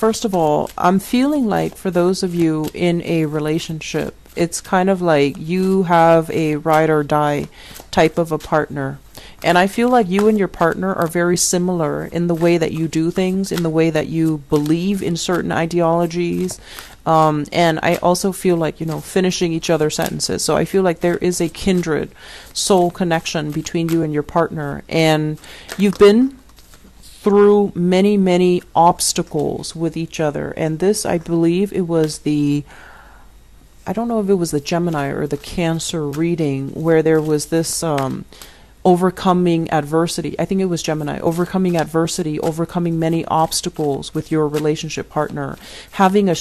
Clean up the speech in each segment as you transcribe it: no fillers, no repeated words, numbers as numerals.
first of all, I'm feeling like for those of you in a relationship, it's kind of like you have a ride or die type of a partner. And I feel like you and your partner are very similar in the way that you do things, in the way that you believe in certain ideologies. And I also feel like, finishing each other's sentences. So I feel like there is a kindred soul connection between you and your partner. And you've been through many, many obstacles with each other. And this, I believe it was I don't know if it was the Gemini or the Cancer reading where there was this overcoming adversity. I think it was Gemini. Overcoming adversity, overcoming many obstacles with your relationship partner, having a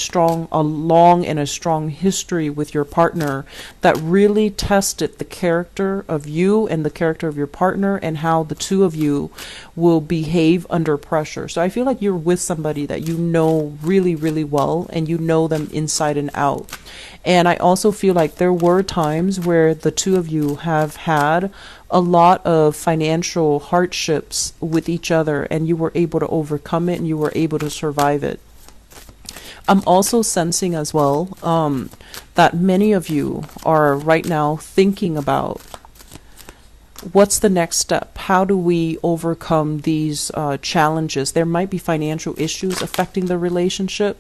long and a strong history with your partner that really tested the character of you and the character of your partner and how the two of you will behave under pressure. So I feel like you're with somebody that you know really, really well and you know them inside and out. And I also feel like there were times where the two of you have had a lot of financial hardships with each other and you were able to overcome it and you were able to survive it. I'm also sensing as well that many of you are right now thinking about what's the next step? How do we overcome these challenges? There might be financial issues affecting the relationship,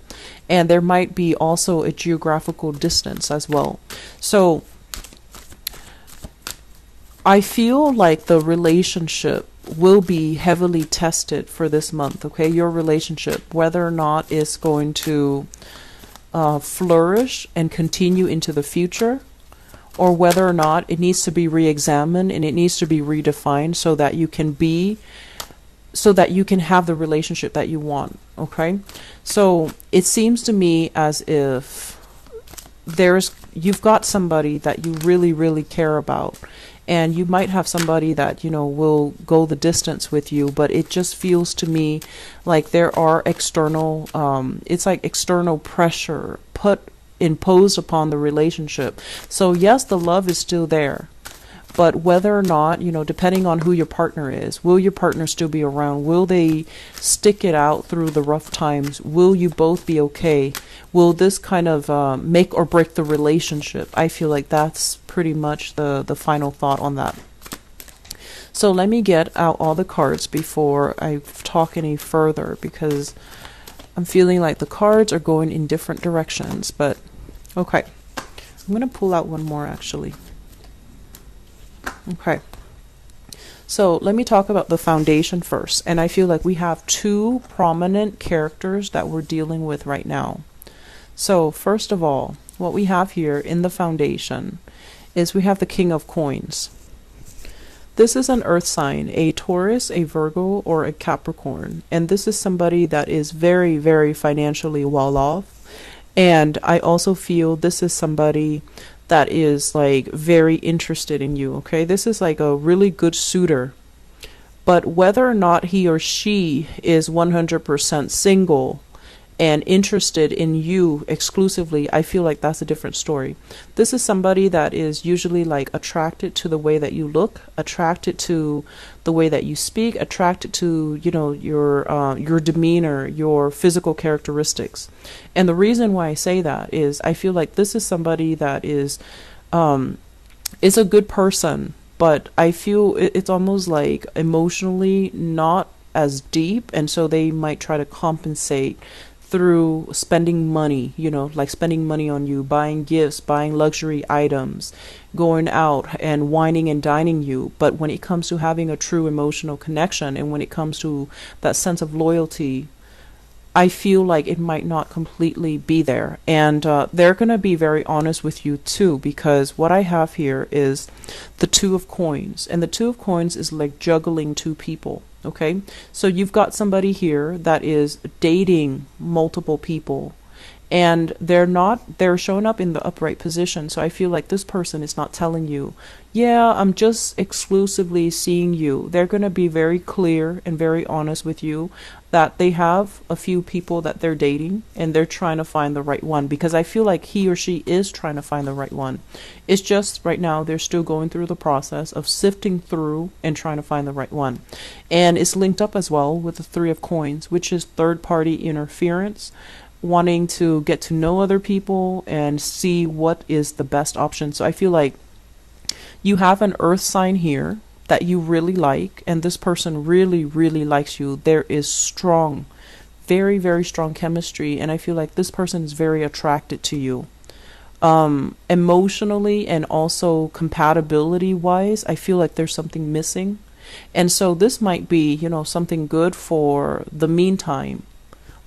and there might be also a geographical distance as well. So I feel like the relationship will be heavily tested for this month, okay? Your relationship, whether or not it's going to flourish and continue into the future, or whether or not it needs to be re-examined and it needs to be redefined so that you can have the relationship that you want, okay? So it seems to me as if you've got somebody that you really, really care about, and you might have somebody that, will go the distance with you, but it just feels to me like there are external, it's like external pressure imposed upon the relationship. So yes, the love is still there, but whether or not, depending on who your partner is, will your partner still be around? Will they stick it out through the rough times? Will you both be okay? Will this kind of make or break the relationship? I feel like that's pretty much the final thought on that. So let me get out all the cards before I talk any further, because I'm feeling like the cards are going in different directions, but okay. I'm going to pull out one more actually. Okay. So let me talk about the foundation first. And I feel like we have two prominent characters that we're dealing with right now. So first of all, what we have here in the foundation is we have the King of Coins. This is an earth sign, a Taurus, a Virgo, or a Capricorn. And this is somebody that is very, very financially well off. And I also feel this is somebody that is like very interested in you, okay? This is like a really good suitor. But whether or not he or she is 100% single and interested in you exclusively, I feel like that's a different story. This is somebody that is usually like attracted to the way that you look, attracted to the way that you speak, attracted to, your demeanor, your physical characteristics. And the reason why I say that is I feel like this is somebody that is a good person, but I feel it's almost like emotionally not as deep, and so they might try to compensate through spending money, like spending money on you, buying gifts, buying luxury items, going out and wining and dining you. But when it comes to having a true emotional connection, and when it comes to that sense of loyalty, I feel like it might not completely be there. And they're going to be very honest with you too, because what I have here is the Two of Coins. And the Two of Coins is like juggling two people. Okay, so you've got somebody here that is dating multiple people, and they're showing up in the upright position. So I feel like this person is not telling you, yeah, I'm just exclusively seeing you. They're going to be very clear and very honest with you that they have a few people that they're dating and they're trying to find the right one, because I feel like he or she is trying to find the right one. It's just right now they're still going through the process of sifting through and trying to find the right one. And it's linked up as well with the Three of Coins, which is third party interference, wanting to get to know other people and see what is the best option. So I feel like you have an earth sign here that you really like, and this person really, really likes you. There is strong, very, very strong chemistry, and I feel like this person is very attracted to you. Emotionally and also compatibility wise, I feel like there's something missing. And so this might be, something good for the meantime.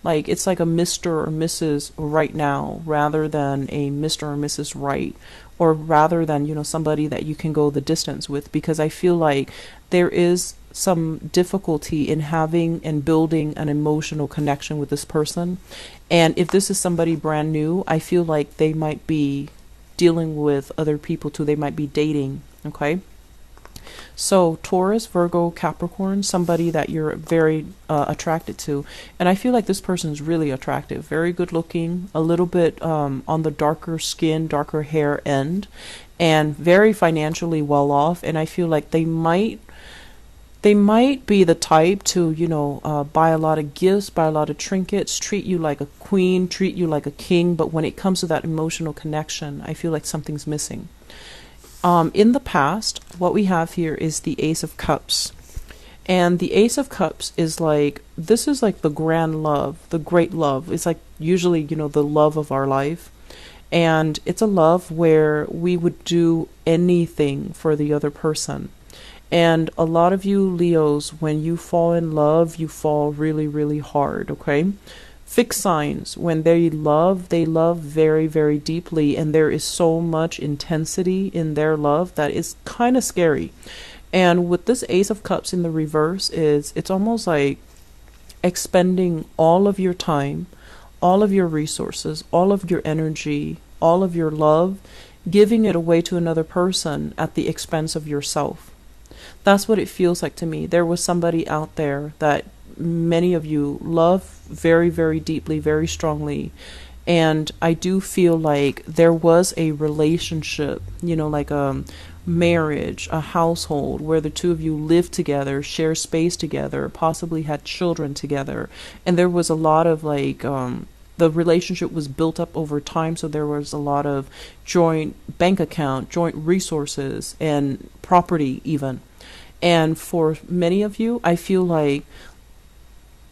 Like it's like a Mr. or Mrs. right now rather than a Mr. or Mrs. right, or rather than, somebody that you can go the distance with, because I feel like there is some difficulty in having and building an emotional connection with this person. And if this is somebody brand new, I feel like they might be dealing with other people too. They might be dating. Okay. So Taurus, Virgo, Capricorn, somebody that you're very attracted to. And I feel like this person is really attractive, very good looking, a little bit on the darker skin, darker hair end, and very financially well off. And I feel like they might be the type to, buy a lot of gifts, buy a lot of trinkets, treat you like a queen, treat you like a king. But when it comes to that emotional connection, I feel like something's missing. In the past, what we have here is the Ace of Cups. And the Ace of Cups is like, this is like the grand love, the great love. It's like usually, the love of our life. And it's a love where we would do anything for the other person. And a lot of you Leos, when you fall in love, you fall really, really hard, okay? Fixed signs, when they love very, very deeply, and there is so much intensity in their love that is kind of scary. And with this Ace of Cups in the reverse, it's almost like expending all of your time, all of your resources, all of your energy, all of your love, giving it away to another person at the expense of yourself. That's what it feels like to me. There was somebody out there that many of you love very, very deeply, very strongly. And I do feel like there was a relationship, like a marriage, a household where the two of you lived together, share space together, possibly had children together. And there was a lot of the relationship was built up over time. So there was a lot of joint bank account, joint resources, and property even. And for many of you, I feel like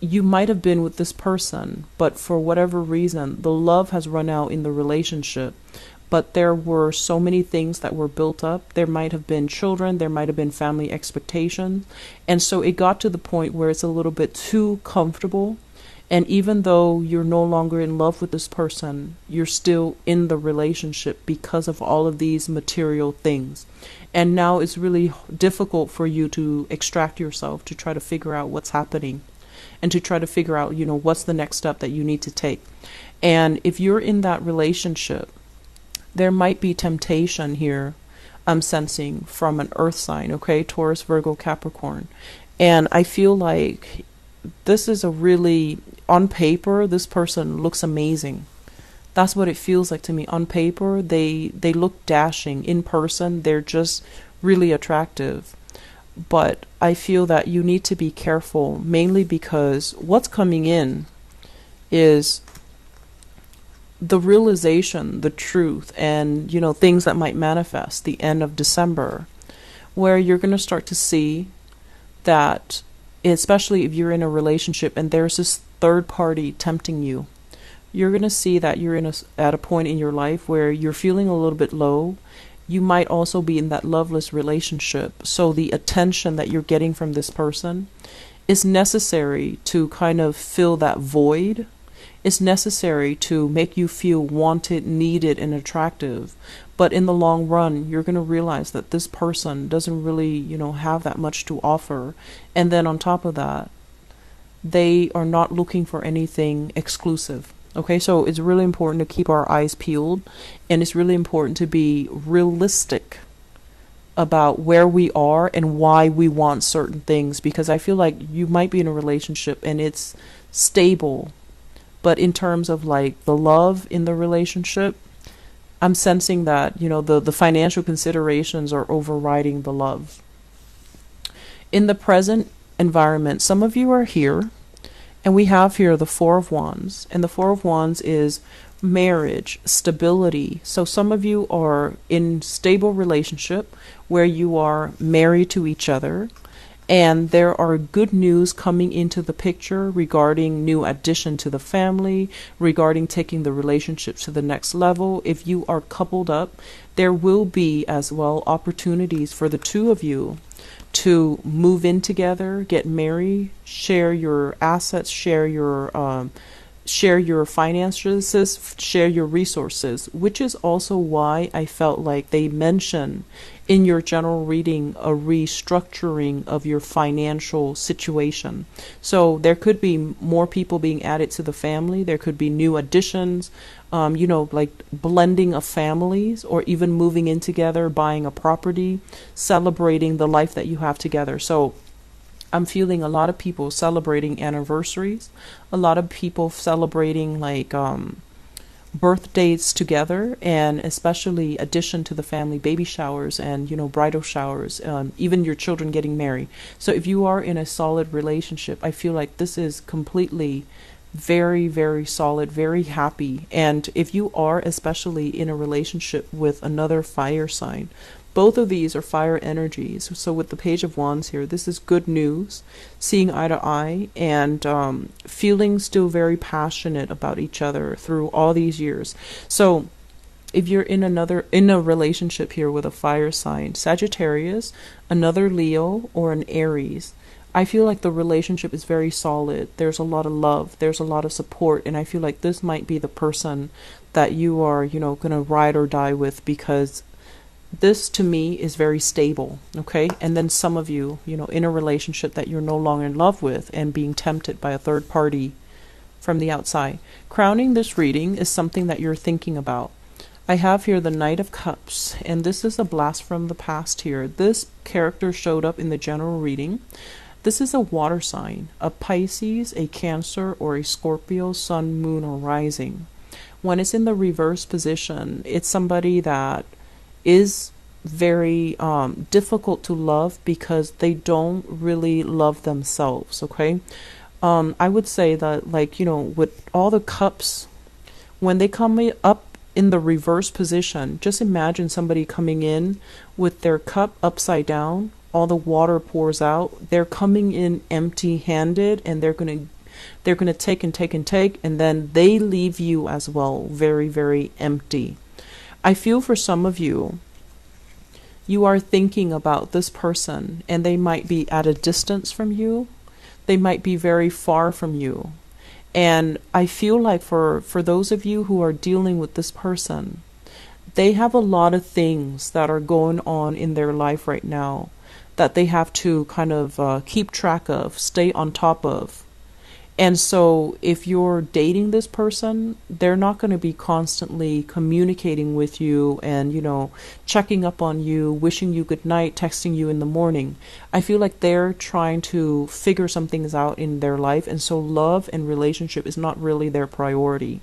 you might have been with this person, but for whatever reason, the love has run out in the relationship. But there were so many things that were built up. There might have been children, there might have been family expectations. And so it got to the point where it's a little bit too comfortable. And even though you're no longer in love with this person, you're still in the relationship because of all of these material things. And now it's really difficult for you to extract yourself, to try to figure out what's happening, and to try to figure out, what's the next step that you need to take. And if you're in that relationship, there might be temptation here, I'm sensing, from an earth sign, okay? Taurus, Virgo, Capricorn. And I feel like this is a really, on paper, this person looks amazing. That's what it feels like to me. On paper, they look dashing. In person, they're just really attractive. But I feel that you need to be careful, mainly because what's coming in is the realization, the truth, and, things that might manifest the end of December, where you're going to start to see that, especially if you're in a relationship and there's this third party tempting you, you're going to see that you're at a point in your life where you're feeling a little bit low. You might also be in that loveless relationship. So the attention that you're getting from this person is necessary to kind of fill that void. It's necessary to make you feel wanted, needed, and attractive. But in the long run, you're going to realize that this person doesn't really, have that much to offer. And then on top of that, they are not looking for anything exclusive. Okay, so it's really important to keep our eyes peeled, and it's really important to be realistic about where we are and why we want certain things, because I feel like you might be in a relationship and it's stable, but in terms of like the love in the relationship, I'm sensing that, the financial considerations are overriding the love. In the present environment, some of you are here, and we have here the Four of Wands, and the Four of Wands is marriage, stability. So some of you are in stable relationship where you are married to each other, and there are good news coming into the picture regarding new addition to the family, regarding taking the relationship to the next level. If you are coupled up, there will be as well opportunities for the two of you to move in together, get married, share your assets, share your finances, share your resources, which is also why I felt like they mention in your general reading a restructuring of your financial situation. So there could be more people being added to the family. There could be new additions, like blending of families, or even moving in together, buying a property, celebrating the life that you have together. So I'm feeling a lot of people celebrating anniversaries, a lot of people celebrating like birthdays together, and especially addition to the family, baby showers and bridal showers, even your children getting married. So if you are in a solid relationship, I feel like this is completely very, very solid, very happy. And if you are especially in a relationship with another fire sign, both of these are fire energies. So with the Page of Wands here, this is good news, seeing eye to eye, and feeling still very passionate about each other through all these years. So if you're in a relationship here with a fire sign, Sagittarius, another Leo, or an Aries, I feel like the relationship is very solid. There's a lot of love. There's a lot of support. And I feel like this might be the person that you are, going to ride or die with, because this to me is very stable. Okay. And then some of you, in a relationship that you're no longer in love with and being tempted by a third party from the outside. Crowning this reading is something that you're thinking about. I have here the Knight of Cups, and this is a blast from the past here. This character showed up in the general reading. This is a water sign, a Pisces, a Cancer, or a Scorpio, Sun, Moon, or Rising. When it's in the reverse position, it's somebody that is very difficult to love because they don't really love themselves, okay? I would say that, with all the cups, when they come up in the reverse position, just imagine somebody coming in with their cup upside down, all the water pours out, they're coming in empty-handed, and they're going to take and take and take, and then they leave you as well very, very empty. I feel for some of you, you are thinking about this person, and they might be at a distance from you. They might be very far from you. And I feel like for those of you who are dealing with this person, they have a lot of things that are going on in their life right now that they have to kind of keep track of, stay on top of. And so if you're dating this person, they're not going to be constantly communicating with you and, checking up on you, wishing you good night, texting you in the morning. I feel like they're trying to figure some things out in their life. And so love and relationship is not really their priority.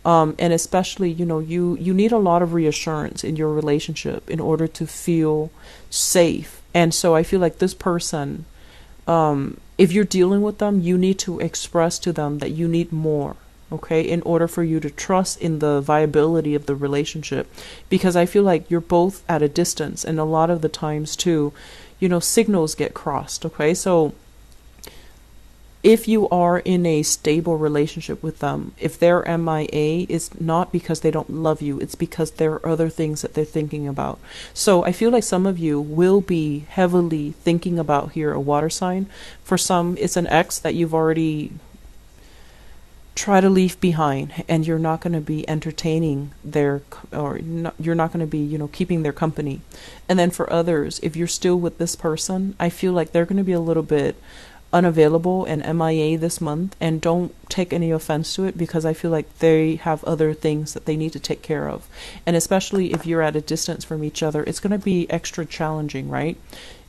And especially, you need a lot of reassurance in your relationship in order to feel safe. And so I feel like this person, if you're dealing with them, you need to express to them that you need more, okay, in order for you to trust in the viability of the relationship. Because I feel like you're both at a distance, and a lot of the times too, signals get crossed, okay? So if you are in a stable relationship with them, if they're MIA, it's not because they don't love you, it's because there are other things that they're thinking about. So I feel like some of you will be heavily thinking about here a water sign. For some, it's an ex that you've already tried to leave behind, and you're not going to be entertaining their, you're not going to be, keeping their company. And then for others, if you're still with this person, I feel like they're going to be a little bit unavailable and MIA this month, and don't take any offense to it, because I feel like they have other things that they need to take care of. And especially if you're at a distance from each other, it's going to be extra challenging, right?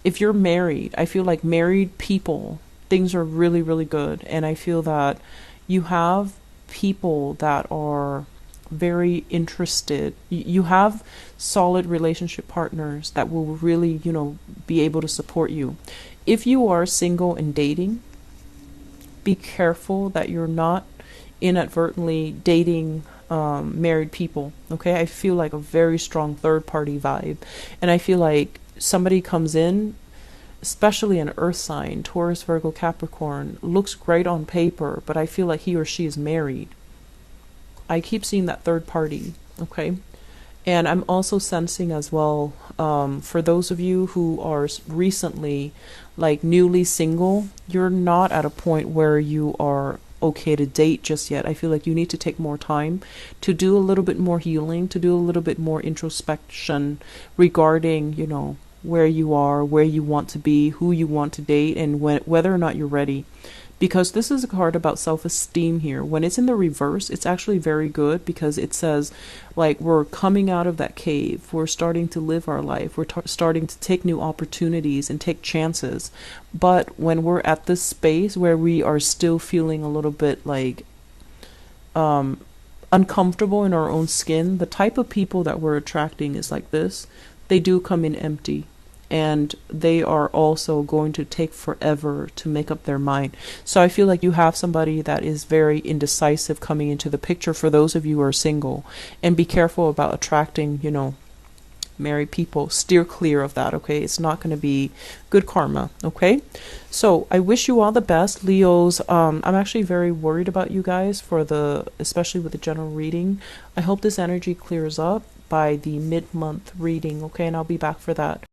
If you're married, I feel like married people, things are really, really good. And I feel that you have people that are very interested. You have solid relationship partners that will really, be able to support you. If you are single and dating, be careful that you're not inadvertently dating married people. Okay, I feel like a very strong third party vibe, and I feel like somebody comes in, especially an earth sign, Taurus, Virgo, Capricorn, looks great on paper, but I feel like he or she is married. I keep seeing that third party. Okay, and I'm also sensing as well, for those of you who are recently, like, newly single, you're not at a point where you are okay to date just yet. I feel like you need to take more time to do a little bit more healing, to do a little bit more introspection regarding, where you are, where you want to be, who you want to date, and whether or not you're ready. Because this is a card about self-esteem here. When it's in the reverse, it's actually very good, because it says, like, we're coming out of that cave. We're starting to live our life. We're starting to take new opportunities and take chances. But when we're at this space where we are still feeling a little bit like uncomfortable in our own skin, the type of people that we're attracting is like this. They do come in empty. And they are also going to take forever to make up their mind. So I feel like you have somebody that is very indecisive coming into the picture for those of you who are single. And be careful about attracting, married people. Steer clear of that, okay? It's not going to be good karma, okay? So I wish you all the best, Leos. I'm actually very worried about you guys especially with the general reading. I hope this energy clears up by the mid-month reading, okay? And I'll be back for that.